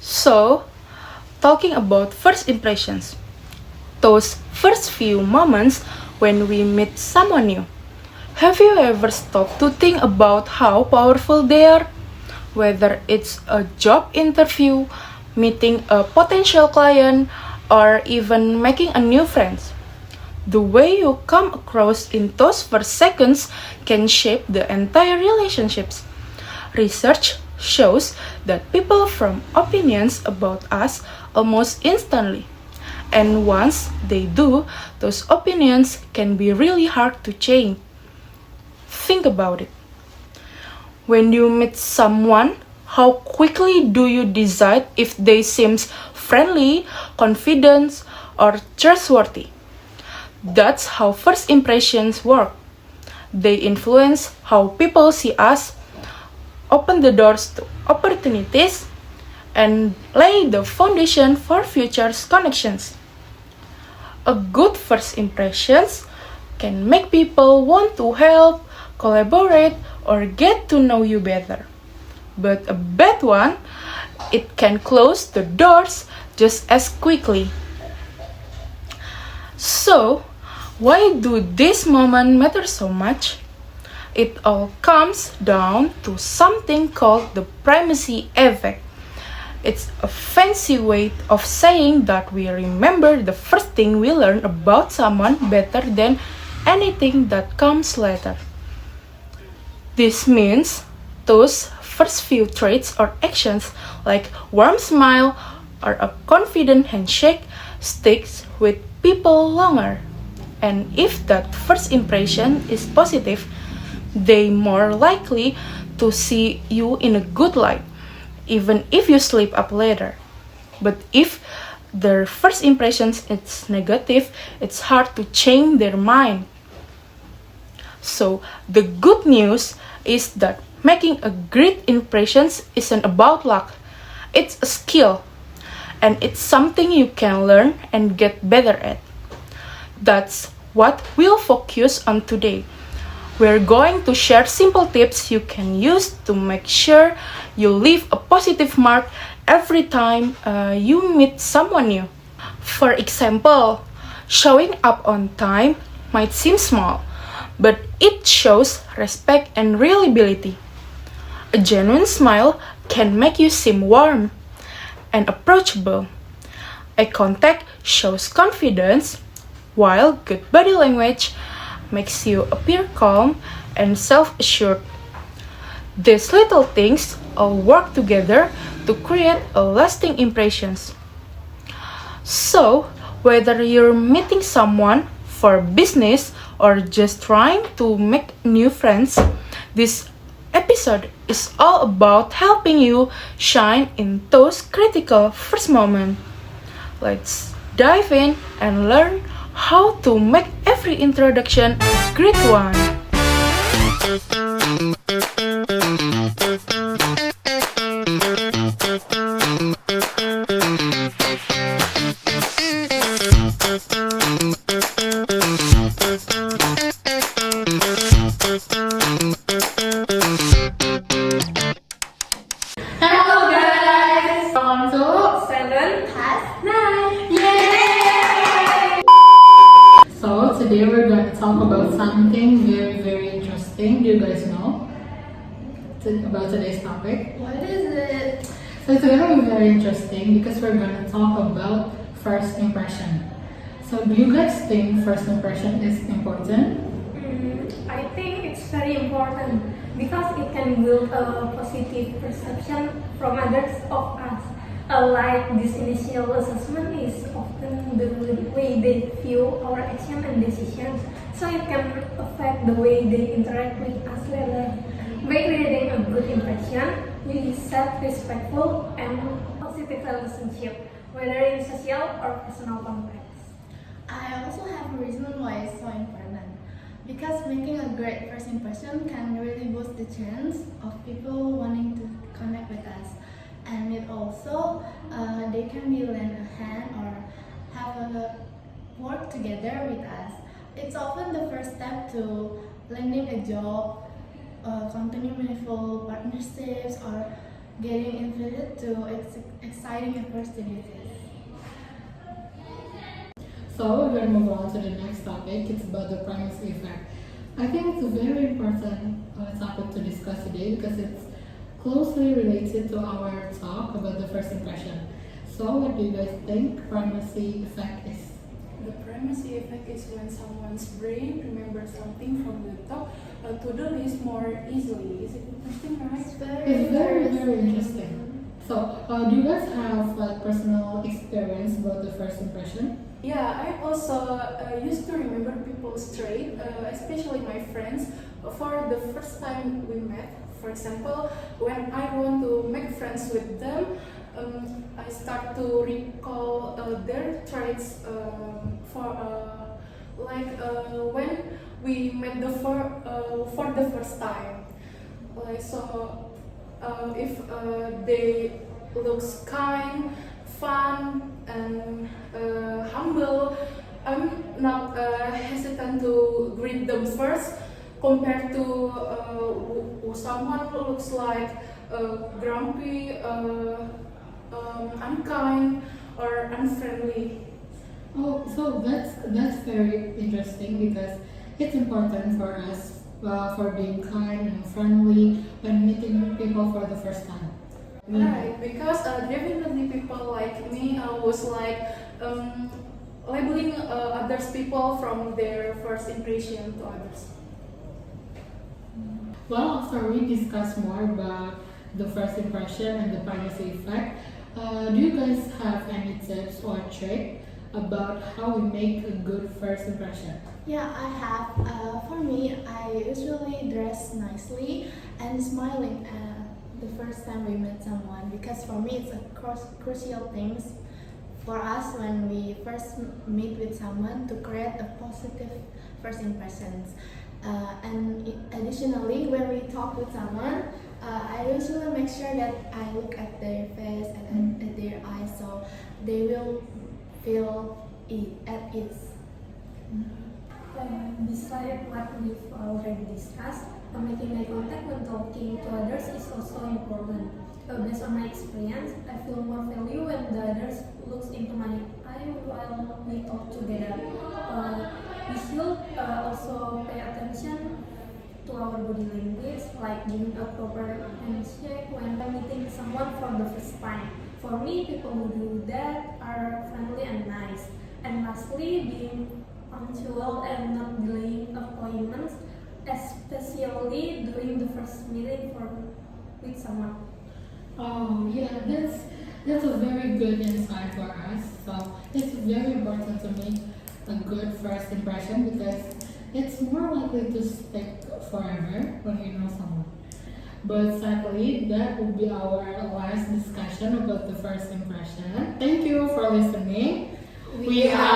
So, talking about first impressions, those first few moments when we meet someone new. Have you ever stopped to think about how powerful they are? Whether it's a job interview, meeting a potential client, or even making a new friend. The way you come across in those first seconds can shape the entire relationships. Research shows that people form opinions about us almost instantly. And once they do, those opinions can be really hard to change. Think about it. When you meet someone, how quickly do you decide if they seem friendly, confident, or trustworthy? That's how first impressions work. They influence how people see us, open the doors to opportunities, and lay the foundation for future connections. A good first impressions can make people want to help, collaborate, or get to know you better. But a bad one, it can close the doors just as quickly. So, why do this moment matter so much? It all comes down to something called the primacy effect. It's a fancy way of saying that we remember the first thing we learn about someone better than anything that comes later. This means those first few traits or actions like warm smile or a confident handshake sticks with people longer. And if that first impression is positive, they more likely to see you in a good light, even if you slip up later. But if their first impression is negative, it's hard to change their mind. So the good news is that making a great impression isn't about luck. It's a skill, and it's something you can learn and get better at. That's what we'll focus on today. We're going to share simple tips you can use to make sure you leave a positive mark every time you meet someone new. For example, showing up on time might seem small, but it shows respect and reliability. A genuine smile can make you seem warm and approachable. Eye contact shows confidence, while good body language makes you appear calm and self-assured. These little things all work together to create a lasting impressions. So, whether you're meeting someone for business or just trying to make new friends, this episode is all about helping you shine in those critical first moments. Let's dive in and learn how to make every introduction a great one. Hello guys! Welcome to 7 past 9! Yay! So today we're going to talk about something very interesting. Do you guys know about today's topic? What is it? So it's going to be very interesting because we're going to talk about first impression. So do you guys think first impression is important? I think it's very important because it can build a positive perception from others of us. Like this initial assessment is often the way they view our action and decisions, so it can affect the way they interact with us later. By creating a good impression, we set respectful and positive relationship, whether in social or personal context. I also have a reason why it's so important. Because making a great first impression can really boost the chance of people wanting to connect with us. And it also, they can be lend a hand or have a work together with us. It's often the first step to landing a job, continue meaningful partnerships, or getting invited to exciting opportunities. So we're going to move on to the next topic. It's about the primacy effect. I think it's a very important topic to discuss today because it's closely related to our talk about the first impression. So what do you guys think primacy effect is? The primacy effect is when someone's brain remembers something from the top to the list more easily. Is it interesting, right? It's very interesting. So do you guys have like personal experience about the first impression? Yeah, I also used to remember people straight, especially my friends, for the first time we met. For example, when I want to make friends with them, I start to recall their traits when we met for the first time. Like so, if they looks kind, fun, and humble, I'm not hesitant to greet them first compared to someone who looks like grumpy, unkind, or unfriendly. Oh, so that's very interesting because it's important for us for being kind and friendly when meeting people for the first time. Right, because definitely people like me was like labeling others people from their first impression to others. Well, after we discuss more about the first impression and the privacy effect, do you guys have any tips or trick about how we make a good first impression? Yeah, I have. For me, I usually dress nicely and smiling the first time we met someone because for me it's a crucial thing for us when we first meet with someone to create a positive first impressions. And additionally, when we talk with someone, I usually make sure that I look at their face and at their eyes so they will feel at ease. Besides what we've already discussed, making eye contact when talking to others is also important. Based on my experience, I feel more value when the others looks into my eye while we talk together. We should also pay attention to our body language, like giving a proper handshake when meeting someone for the first time. For me, people who do that are friendly and nice. And lastly, being punctual and not delaying appointments, especially during the first meeting with someone. Oh yeah, that's a very good insight for us. So it's very important to make a good first impression because it's more likely to stick forever when you know someone. But sadly, that would be our last discussion about the first impression. Thank you for listening. We have